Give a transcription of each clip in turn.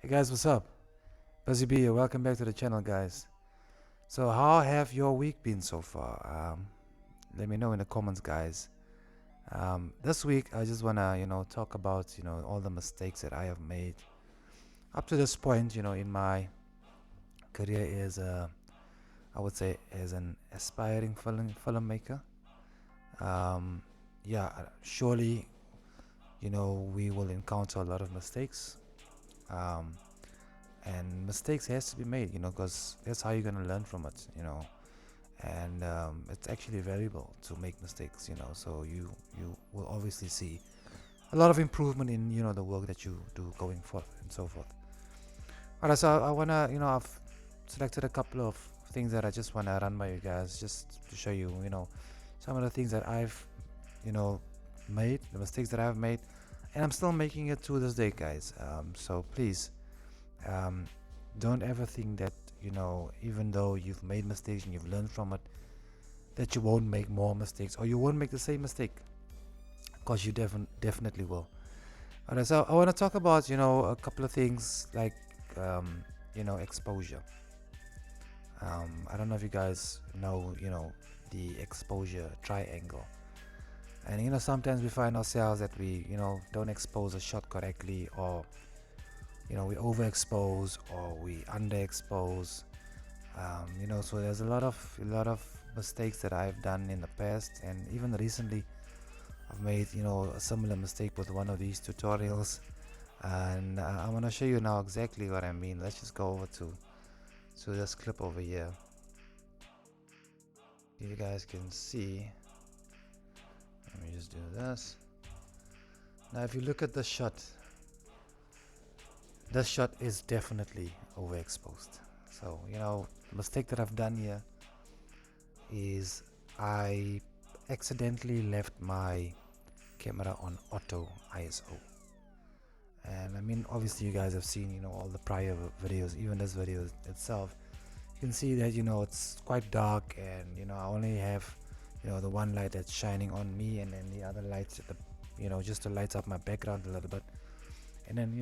Hey guys, what's up? Busy B here. Welcome back to the channel, guys. So, how have your week been so far? Let me know in the comments, guys. This week, I just wanna, talk about, all the mistakes that I have made up to this point, in my career as I would say, as an aspiring filmmaker. Um, yeah, surely, we will encounter a lot of mistakes. Um, and mistakes has to be made, because that's how you're gonna learn from it, and it's actually variable to make mistakes, so you will obviously see a lot of improvement in the work that you do going forth and so forth. All right, so I wanna, I've selected a couple of things that I just wanna run by you guys, just to show you, some of the things that I've, you know made, the mistakes that I've made, and I'm still making it to this day, guys. So please, um, don't ever think that, even though you've made mistakes and you've learned from it, that you won't make more mistakes or you won't make the same mistake, because you definitely will. All right, so I want to talk about, a couple of things like, exposure. I don't know if you guys know, the exposure triangle. And, sometimes we find ourselves that we, don't expose a shot correctly, or, we overexpose or we underexpose. So there's a lot of mistakes that I've done in the past, and even recently I've made, a similar mistake with one of these tutorials, and I want to show you now exactly what I mean. Let's just go over to this clip over here. You guys can see. Let me just do this. Now if you look at the shot, this shot is definitely overexposed. So, the mistake that I've done here is I accidentally left my camera on auto ISO. And I mean, obviously you guys have seen, all the prior videos, even this video itself. You can see that, it's quite dark, and, I only have, the one light that's shining on me, and then the other lights at the, just to light up my background a little bit. And then,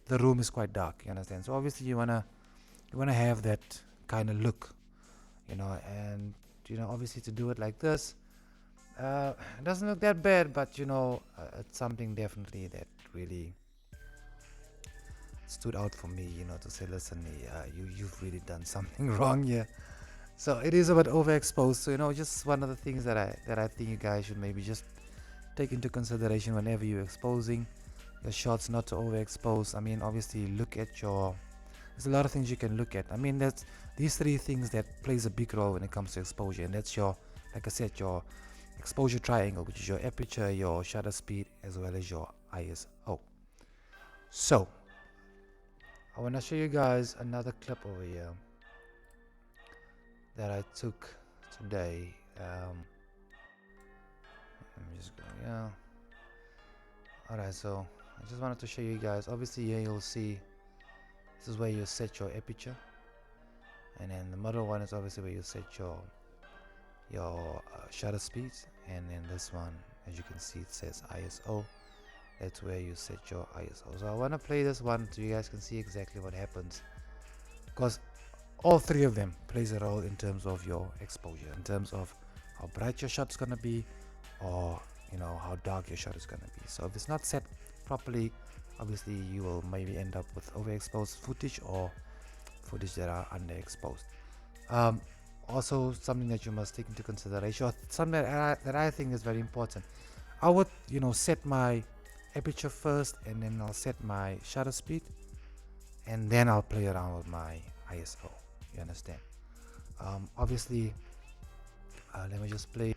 the room is quite dark, you understand? So obviously you wanna have that kind of look, and obviously to do it like this, it doesn't look that bad, but it's something definitely that really stood out for me, to say, listen, you've really done something wrong here. So it is a bit overexposed. So just one of the things that I think you guys should maybe just take into consideration whenever you're exposing your shots, not to overexpose. I mean, obviously look at your. There's a lot of things you can look at. I mean, that's these three things that plays a big role when it comes to exposure, and that's your, like I said, your exposure triangle, which is your aperture, your shutter speed, as well as your ISO. So I want to show you guys another clip over here that I took today. Let me just go, yeah. Alright, so I just wanted to show you guys. Obviously here you'll see this is where you set your aperture, and then the middle one is obviously where you set your shutter speed, and then this one, as you can see, it says ISO. That's where you set your ISO. So I want to play this one so you guys can see exactly what happens, because all three of them plays a role in terms of your exposure, in terms of how bright your shot's gonna be, or how dark your shot is gonna be. So if it's not set properly, obviously you will maybe end up with overexposed footage or footage that are underexposed. Also, something that you must take into consideration, or something that I think is very important, I would set my aperture first, and then I'll set my shutter speed, and then I'll play around with my ISO. You understand? Obviously, let me just play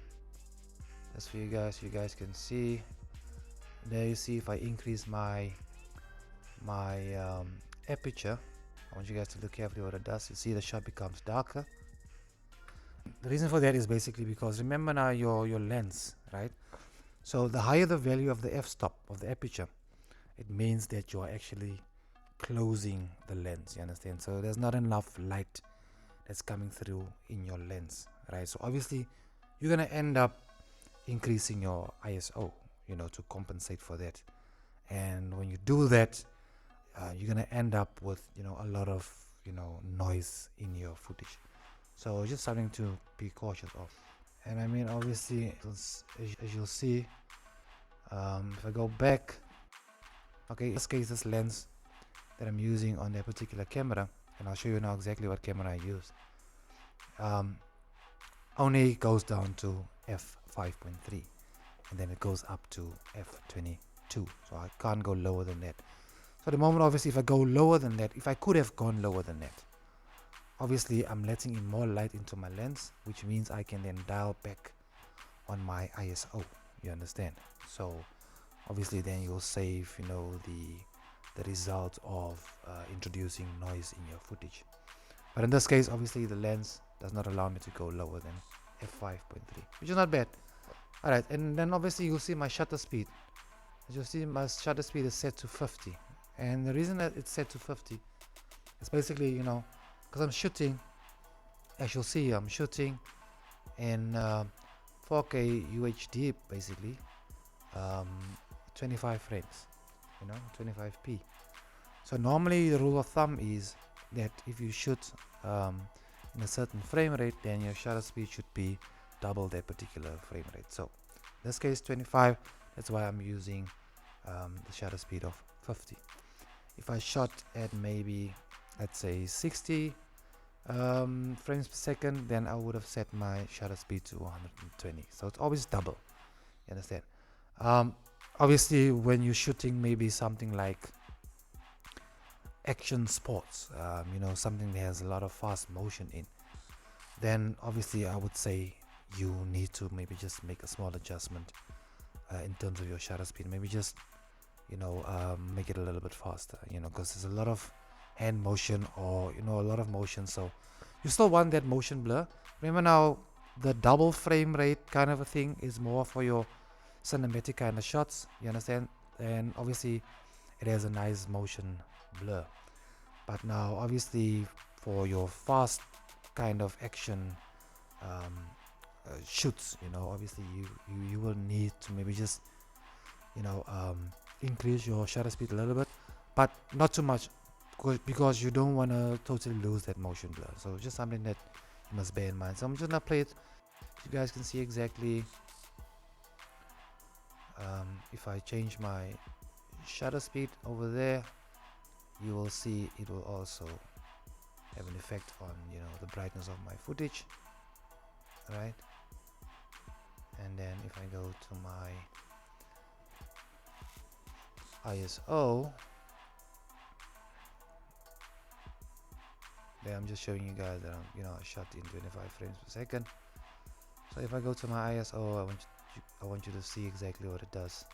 this for you guys so you guys can see. There you see, if I increase my aperture, I want you guys to look carefully what it does. You see the shot becomes darker. The reason for that is basically because, remember now, your lens, right? So the higher the value of the f-stop of the aperture, it means that you are actually closing the lens. You understand? So there's not enough light that's coming through in your lens, right? So obviously you're gonna end up increasing your ISO, to compensate for that. And when you do that, you're gonna end up with a lot of noise in your footage. So just something to be cautious of. And I mean, obviously, as you'll see, if I go back, okay, in this case, this lens that I'm using on that particular camera, and I'll show you now exactly what camera I use, only goes down to f5.3, and then it goes up to f22, so I can't go lower than that. So at the moment, obviously, if I go lower than that, if I could have gone lower than that, obviously I'm letting in more light into my lens, which means I can then dial back on my ISO, you understand? So obviously then you'll save the result of introducing noise in your footage. But in this case, obviously the lens does not allow me to go lower than f5.3, which is not bad. Alright, and then obviously you'll see my shutter speed. As you'll see, my shutter speed is set to 50, and the reason that it's set to 50 is basically because I'm shooting, as you'll see, I'm shooting in 4K UHD, basically 25 frames, 25p. So normally the rule of thumb is that if you shoot in a certain frame rate, then your shutter speed should be double that particular frame rate. So in this case 25, that's why I'm using the shutter speed of 50. If I shot at maybe, let's say, 60 frames per second, then I would have set my shutter speed to 120. So it's always double, you understand? Obviously when you're shooting maybe something like action sports, something that has a lot of fast motion in, then obviously I would say you need to maybe just make a small adjustment in terms of your shutter speed. Maybe just make it a little bit faster, because there's a lot of hand motion, or a lot of motion, so you still want that motion blur. Remember now, the double frame rate kind of a thing is more for your cinematic kind of shots, you understand? And obviously it has a nice motion blur. But now obviously for your fast kind of action shoots, obviously you will need to maybe just increase your shutter speed a little bit, but not too much, because you don't want to totally lose that motion blur. So just something that you must bear in mind. So I'm just gonna play it so you guys can see exactly. If I change my shutter speed over there, you will see it will also have an effect on the brightness of my footage, right? And then if I go to my ISO, there I'm just showing you guys that I shot in 25 frames per second. So if I go to my ISO, I want you to see exactly what it does.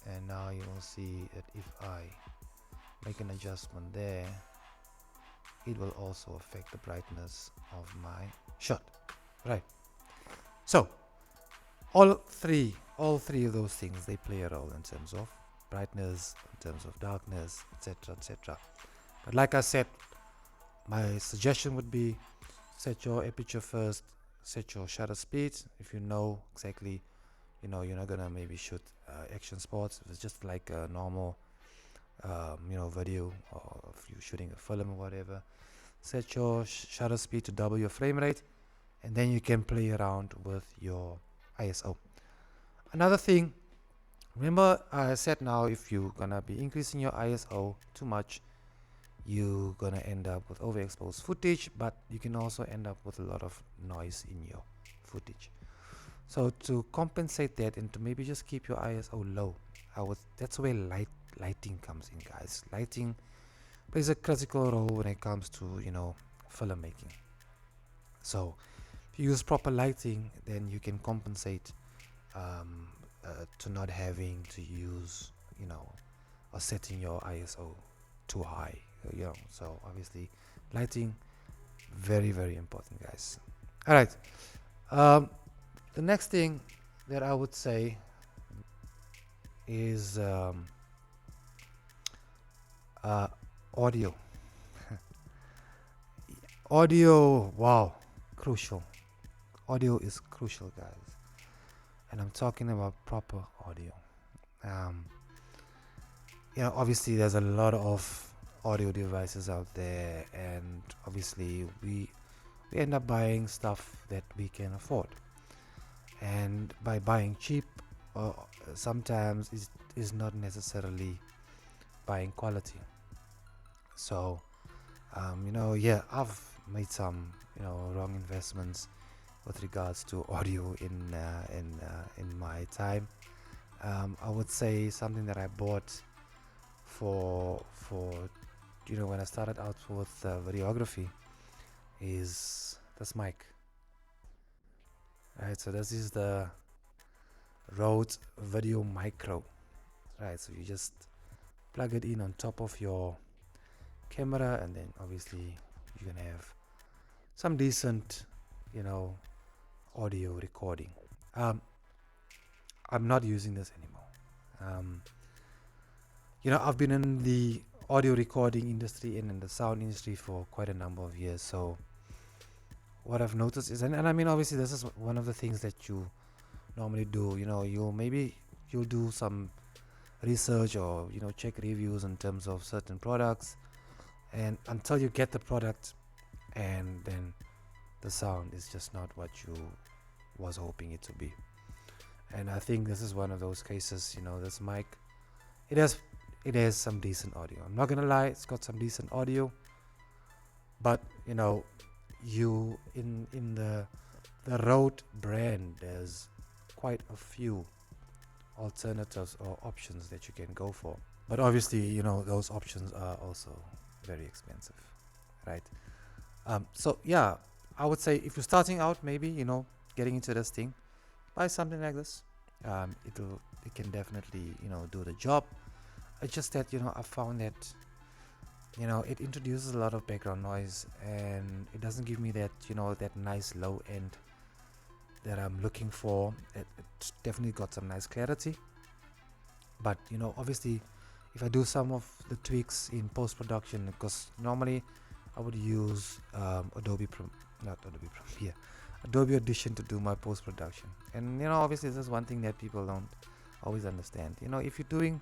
And now you will see that if I make an adjustment there, it will also affect the brightness of my shot, right? So all three of those things, they play a role in terms of brightness, in terms of darkness, etc, etc. But like I said, my suggestion would be set your aperture first, set your shutter speed. If you know exactly, you're not gonna maybe shoot action sports, if it's just like a normal video, or if you're shooting a film or whatever, set your shutter speed to double your frame rate, and then you can play around with your ISO. Another thing, remember I said, now if you're gonna be increasing your ISO too much, you're gonna end up with overexposed footage, but you can also end up with a lot of noise in your footage. So to compensate that, and to maybe just keep your ISO low, that's where lighting comes in, guys. Lighting plays a critical role when it comes to filmmaking. So if you use proper lighting, then you can compensate to not having to use or setting your ISO too high. So obviously lighting, very, very important, guys. All right. The next thing that I would say is audio. Audio, wow, crucial. Audio is crucial, guys, and I'm talking about proper audio. obviously there's a lot of audio devices out there, and obviously we end up buying stuff that we can afford. And by buying cheap, uh, sometimes is not necessarily buying quality. So, yeah, I've made some, wrong investments with regards to audio in my time. I would say something that I bought for when I started out with videography is this mic. Right, so this is the Rode Video Micro. Right, so you just plug it in on top of your camera, and then obviously you can have some decent, you know, audio recording. Um, I'm not using this anymore. Um, I've been in the audio recording industry and in the sound industry for quite a number of years. So what I've noticed is, and I mean, obviously, this is one of the things that you normally do. You'll do some research, or check reviews in terms of certain products, and until you get the product, and then the sound is just not what you was hoping it to be. And I think this is one of those cases. This mic, it has it has some decent audio. I'm not gonna lie, it's got some decent audio, but you in the Rode brand, there's quite a few alternatives or options that you can go for. But obviously, those options are also very expensive, right? So yeah, I would say if you're starting out, maybe getting into this thing, buy something like this. It can definitely do the job. It's just that I found that it introduces a lot of background noise, and it doesn't give me that that nice low end that I'm looking for. It's definitely got some nice clarity, but obviously, if I do some of the tweaks in post production, because normally I would use Adobe Audition to do my post production. And obviously, this is one thing that people don't always understand. If you're doing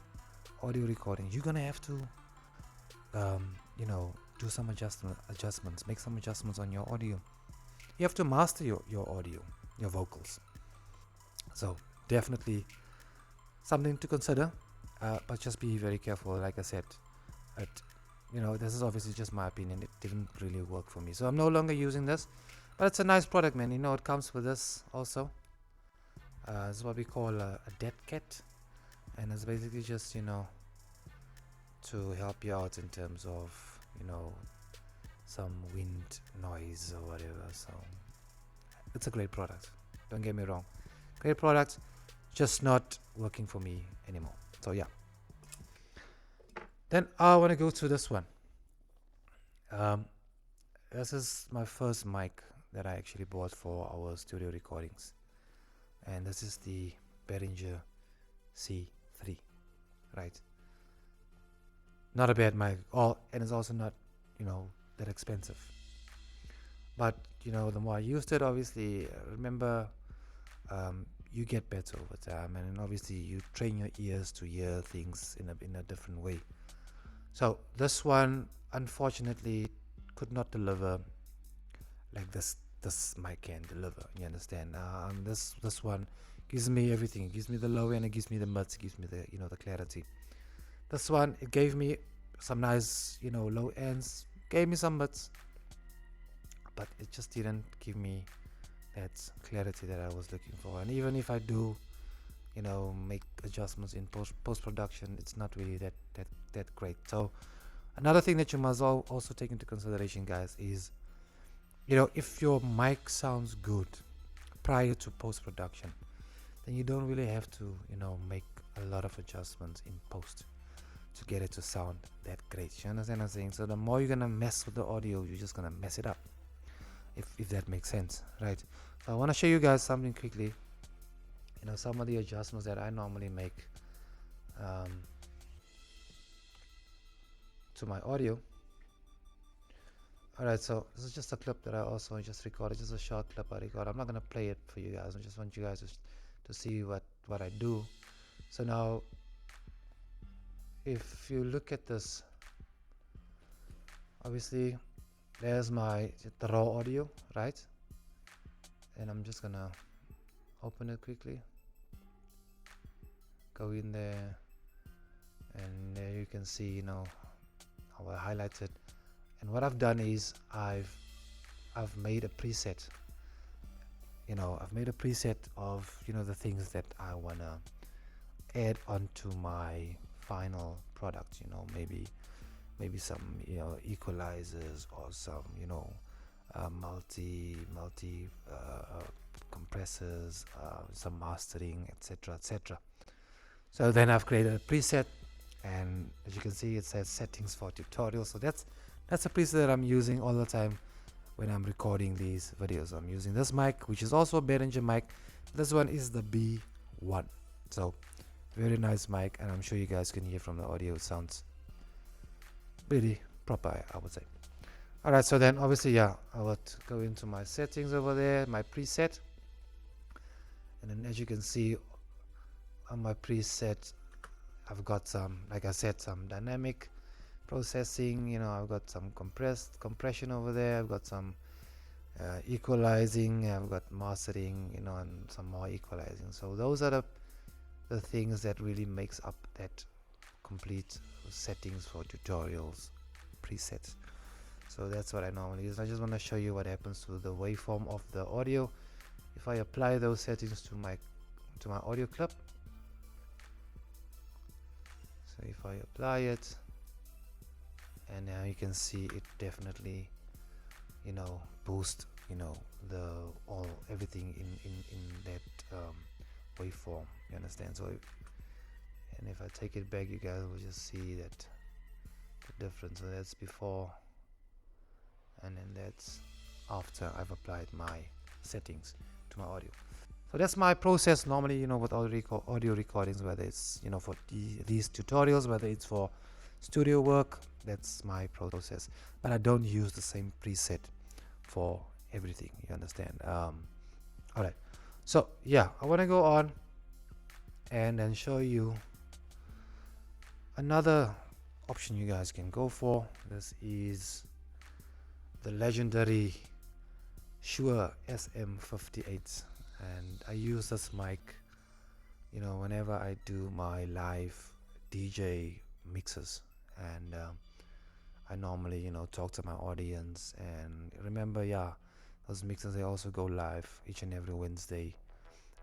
audio recording, you're gonna have to do some adjustments, make some adjustments on your audio. You have to master your audio, your vocals. So definitely something to consider, but just be very careful. Like I said, it, this is obviously just my opinion. It didn't really work for me, so I'm no longer using this. But it's a nice product, man. It comes with this also. This is what we call a dead cat, and it's basically just to help you out in terms of some wind noise or whatever. So it's a great product, don't get me wrong, great product, just not working for me anymore. So yeah, then I want to go to this one. This is my first mic that I actually bought for our studio recordings, and this is the Behringer C3, right? Not a bad mic, and it's also not that expensive. But the more I used it, obviously, remember, you get better over time, and obviously you train your ears to hear things in a different way. So this one, unfortunately, could not deliver like this mic can deliver. You understand? This one gives me everything. It gives me the low end, it gives me the mids, it gives me the the clarity. This one, it gave me some nice low ends, gave me some mids, but it just didn't give me that clarity that I was looking for. And even if I do make adjustments in post production, it's not really that great. So another thing that you must also take into consideration, guys, is if your mic sounds good prior to post production, then you don't really have to make a lot of adjustments in post to get it to sound that great. You understand what I'm saying? So the more you're gonna mess with the audio, you're just gonna mess it up, if that makes sense, right? So I want to show you guys something quickly, some of the adjustments that I normally make to my audio. Alright, so this is just a clip that I also just recorded, just a short clip I recorded. I'm not gonna play it for you guys. I just want you guys to see what I do. So now, if you look at this, obviously there's my the raw audio, right? And I'm just gonna open it quickly, go in there, and there you can see, you know, how I highlighted. And what I've done is I've made a preset. You know, I've made a preset of, you know, the things that I wanna add onto my final product. You know, maybe some, you know, equalizers or some, you know, multi compressors, some mastering, etc., etc. So then I've created a preset, and as you can see, it says settings for tutorials. So that's a preset that I'm using all the time when I'm recording these videos. I'm using this mic, which is also a Behringer mic. This one is the B1. So very nice mic, and I'm sure you guys can hear from the audio. It sounds pretty proper, I would say. All right, so then obviously, yeah, I would go into my settings over there, my preset, and then as you can see on my preset, I've got some, like I said, some dynamic processing. You know, I've got some compression over there. I've got some equalizing. I've got mastering. You know, and some more equalizing. So those are the things that really makes up that complete settings for tutorials presets. So that's what I normally use. I just want to show you what happens to the waveform of the audio if I apply those settings to my audio clip. So if I apply it, and now you can see it definitely, you know, boost, you know, everything in that waveform. You understand? So and if I take it back, you guys will just see that the difference. So that's before, and then that's after I've applied my settings to my audio. So that's my process normally, you know, with audio recordings, whether it's, you know, for these tutorials, whether it's for studio work. That's my process, but I don't use the same preset for everything, you understand? All right, so yeah, I want to go on and then show you another option you guys can go for. This is the legendary Shure SM58, and I use this mic, you know, whenever I do my live DJ mixes, and I normally, you know, talk to my audience. And remember, yeah, those mixes, they also go live each and every Wednesday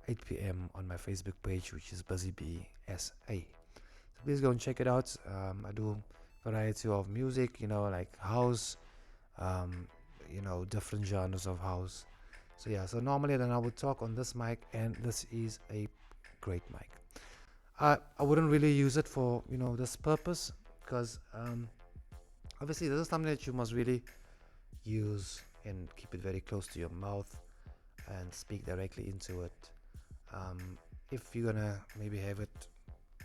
8 p.m. on my Facebook page, which is BusyBee SA. So please go and check it out. I do variety of music, you know, like house, you know, different genres of house. So yeah, so normally then I would talk on this mic, and this is a great mic. I wouldn't really use it for, you know, this purpose, because obviously this is something that you must really use and keep it very close to your mouth and speak directly into it. If you're gonna maybe have it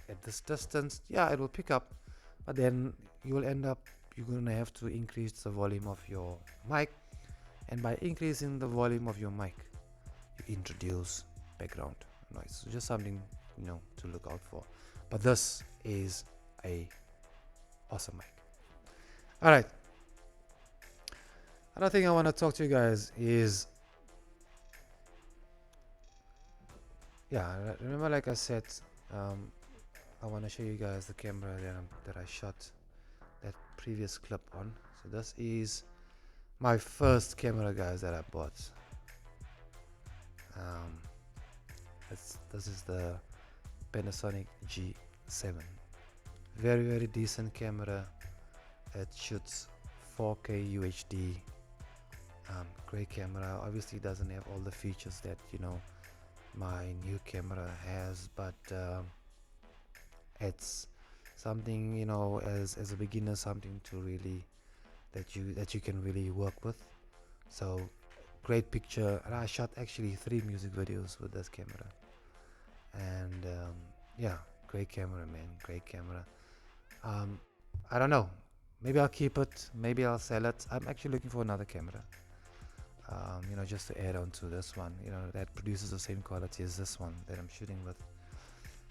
at this distance, yeah, it will pick up, but then you're gonna have to increase the volume of your mic, and by increasing the volume of your mic, you introduce background noise. So just something, you know, to look out for. But this is a awesome mic. All right, another thing I want to talk to you guys is, yeah, remember, like I said, I want to show you guys the camera that I shot that previous clip on. So this is my first camera, guys, that I bought. This is the Panasonic G7. Very, very decent camera. It shoots 4K UHD. Great camera. Obviously doesn't have all the features that, you know, my new camera has, but it's something, you know, as a beginner, something to really that you can really work with. So great picture, and I shot actually 3 music videos with this camera. And yeah, great camera, man, great camera. I don't know, maybe I'll keep it, maybe I'll sell it. I'm actually looking for another camera, you know, just to add on to this one, you know, that produces the same quality as this one that I'm shooting with.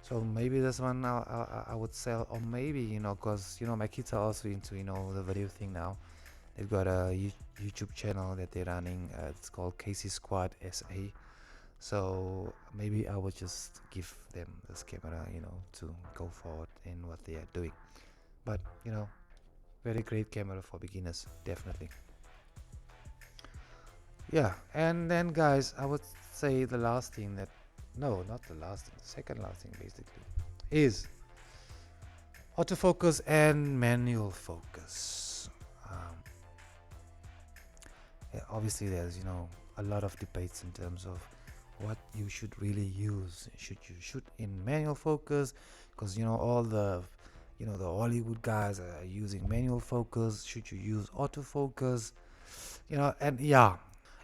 So maybe this one I would sell, or maybe, because my kids are also into the video thing now. They've got a YouTube channel that they're running. It's called Casey Squad SA. So maybe I would just give them this camera, to go forward in what they are doing. But very great camera for beginners, definitely. Yeah, and then guys, I would say the last thing that, no, not the last thing, the second last thing basically, is autofocus and manual focus. Um, yeah, obviously, there's a lot of debates in terms of what you should really use. Should you shoot in manual focus? Because all the Hollywood guys are using manual focus. Should you use autofocus? And yeah,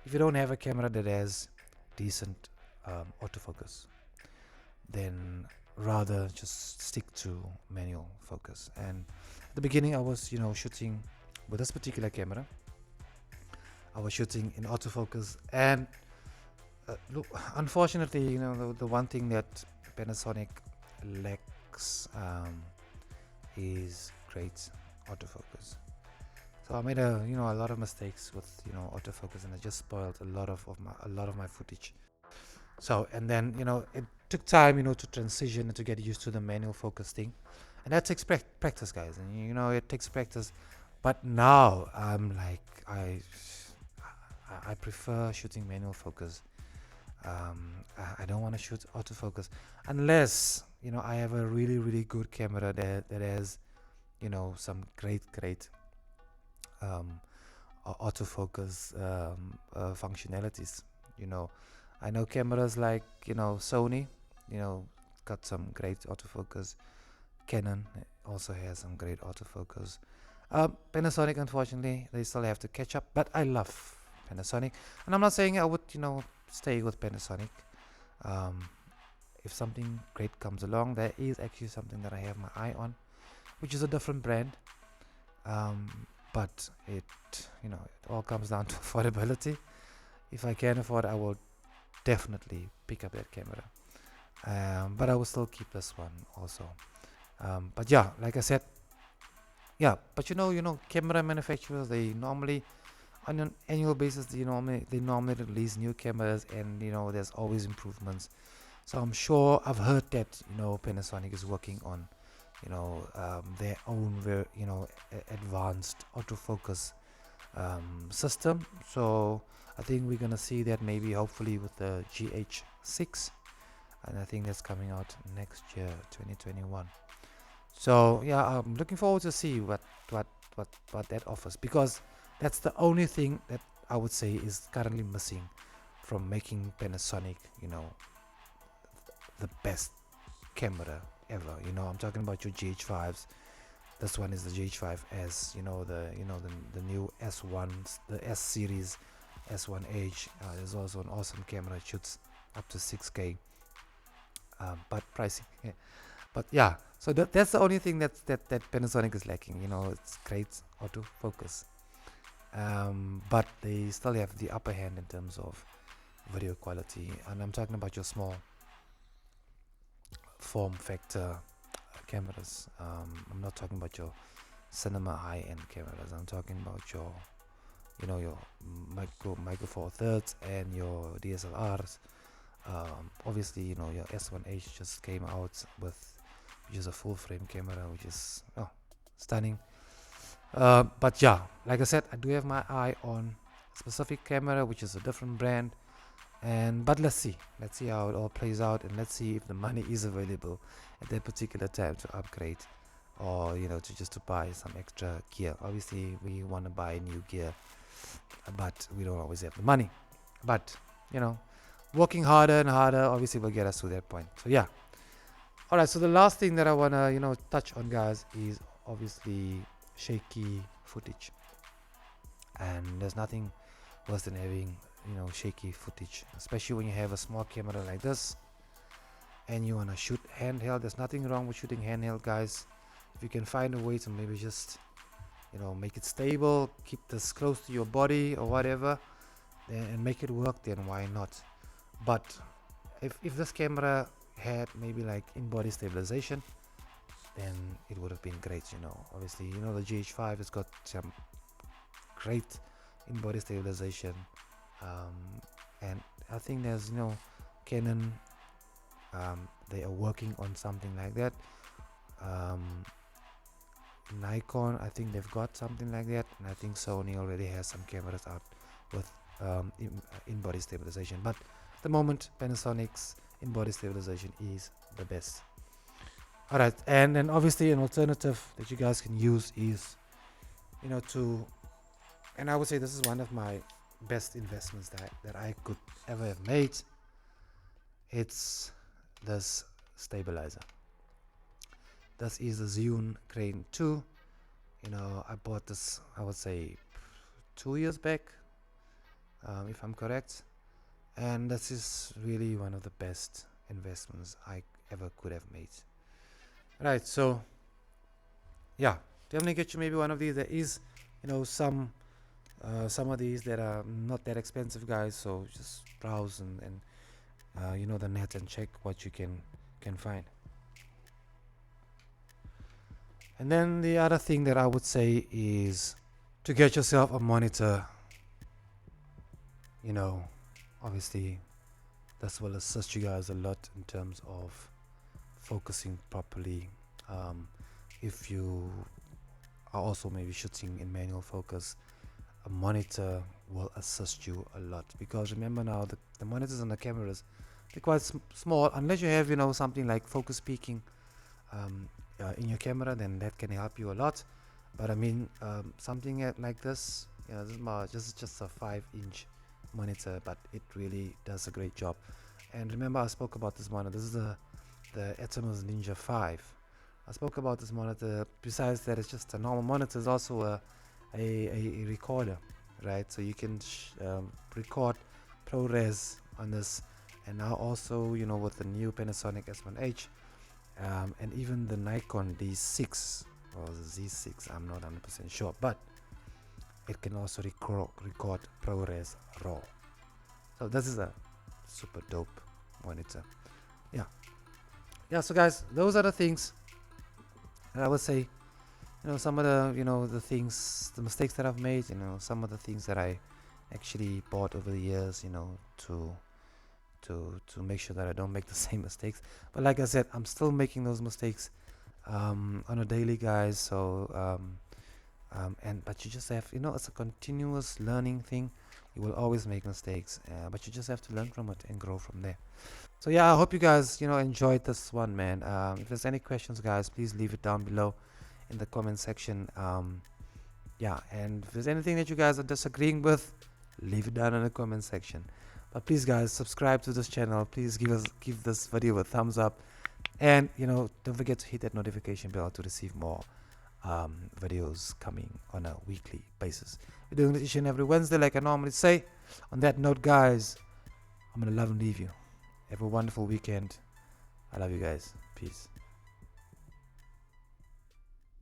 if you don't have a camera that has decent autofocus, then rather just stick to manual focus. And at the beginning, I was shooting with this particular camera. I was shooting in autofocus, and look, unfortunately, the one thing that Panasonic lacks is great autofocus. So I made a lot of mistakes with autofocus, and I just spoiled a lot of my footage. So, and then it took time to transition and to get used to the manual focus thing, and that takes practice, guys. And it takes practice. But now I'm like I prefer shooting manual focus. I don't want to shoot autofocus unless I have a really good camera that has some great autofocus functionalities. I know cameras like Sony, got some great autofocus. Canon also has some great autofocus. Panasonic, unfortunately, they still have to catch up, but I love Panasonic, and I'm not saying I would stay with Panasonic. Um, if something great comes along, there is actually something that I have my eye on, which is a different brand. But it all comes down to affordability. If I can afford, I will definitely pick up that camera. But I will still keep this one also. But yeah, like I said, yeah. But camera manufacturers, they normally on an annual basis they normally release new cameras, and there's always improvements. So I'm sure I've heard that Panasonic is working on their own advanced autofocus system. So I think we're gonna see that maybe hopefully with the GH6, and I think that's coming out next year, 2021. So yeah, I'm looking forward to see what that offers, because that's the only thing that I would say is currently missing from making Panasonic the best camera ever. I'm talking about your GH5s. This one is the GH5S. The new S1s, the S series, S1H. There's also an awesome camera. It shoots up to 6K, but pricey. Yeah. But yeah, so that's the only thing that Panasonic is lacking. It's great autofocus, but they still have the upper hand in terms of video quality. And I'm talking about your small form factor cameras. I'm not talking about your cinema high-end cameras. I'm talking about your your micro four thirds and your DSLRs. Obviously your S1H just came out with, which is a full frame camera, which is stunning. But yeah, like I said, I do have my eye on a specific camera, which is a different brand. But let's see how it all plays out, and let's see if the money is available at that particular time to upgrade, or to buy some extra gear. Obviously we want to buy new gear, but we don't always have the money. But working harder and harder obviously will get us to that point. So yeah. All right, so the last thing that I want to touch on, guys, is obviously shaky footage. And there's nothing worse than having shaky footage, especially when you have a small camera like this and you want to shoot handheld. There's nothing wrong with shooting handheld, guys. If you can find a way to maybe just make it stable, keep this close to your body or whatever, and make it work, then why not? But if this camera had maybe like in-body stabilization, then it would have been great. Obviously, the GH5 has got some great in-body stabilization, and I think there's Canon, they are working on something like that. Nikon, I think they've got something like that, and I think Sony already has some cameras out with in-body stabilization. But at the moment, Panasonic's in-body stabilization is the best. All right, and then obviously an alternative that you guys can use is, and I would say this is one of my best investments that I could ever have made. It's this stabilizer. This is the Zhiyun Crane 2. I bought this, I would say, 2 years back, if I'm correct. And this is really one of the best investments I ever could have made. Right, so yeah, definitely get you maybe one of these. There is, some of these that are not that expensive, guys. So just browse and the net and check what you can find. And then the other thing that I would say is to get yourself a monitor. Obviously this will assist you guys a lot in terms of focusing properly. If you are also maybe shooting in manual focus, a monitor will assist you a lot, because remember now the monitors on the cameras, they're quite small, unless you have something like focus peaking in your camera, then that can help you a lot. But I mean, something like this, this is just a 5-inch monitor, but it really does a great job. And remember, I spoke about this monitor. This is the Atomos Ninja 5. I spoke about this monitor. Besides that, it's just a normal monitor. It's also a recorder, right? So you can record ProRes on this. And now also, with the new Panasonic S1H, and even the Nikon D6 or the Z6, I'm not 100% sure, but it can also record ProRes RAW. So this is a super dope monitor. Yeah, so guys, those are the things that I would say, some of the things, the mistakes that I've made, some of the things that I actually bought over the years, to make sure that I don't make the same mistakes. But like I said, I'm still making those mistakes on a daily, guys. So but you just have, it's a continuous learning thing. You will always make mistakes, but you just have to learn from it and grow from there. So yeah, I hope you guys enjoyed this one, man. If there's any questions, guys, please leave it down below in the comment section. Yeah, and if there's anything that you guys are disagreeing with, leave it down in the comment section. But please, guys, subscribe to this channel. Please give this video a thumbs up, and don't forget to hit that notification bell to receive more videos coming on a weekly basis. We're doing this each and every Wednesday, like I normally say. On that note, guys, I'm gonna love and leave you. Have a wonderful weekend. I love you guys. Peace.